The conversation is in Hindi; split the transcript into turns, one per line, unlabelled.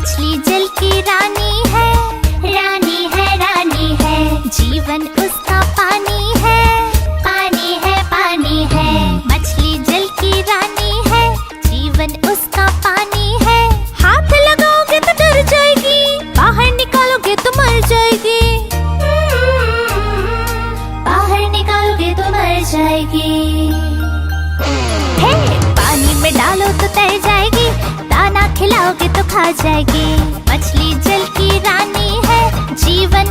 मछली जल की रानी है, रानी है, रानी है। जीवन उसका पानी है, पानी है, पानी है। मछली जल की रानी है, जीवन उसका पानी है। हाथ लगाओगे तो डर जाएगी, बाहर निकालोगे तो मर जाएगी। बाहर निकालोगे तो मर जाएगी। हे, पानी में डालो तो तैर जाएगी, दाना खिलाओगे तो खा जाएगी। मछली जल की रानी है, जीवन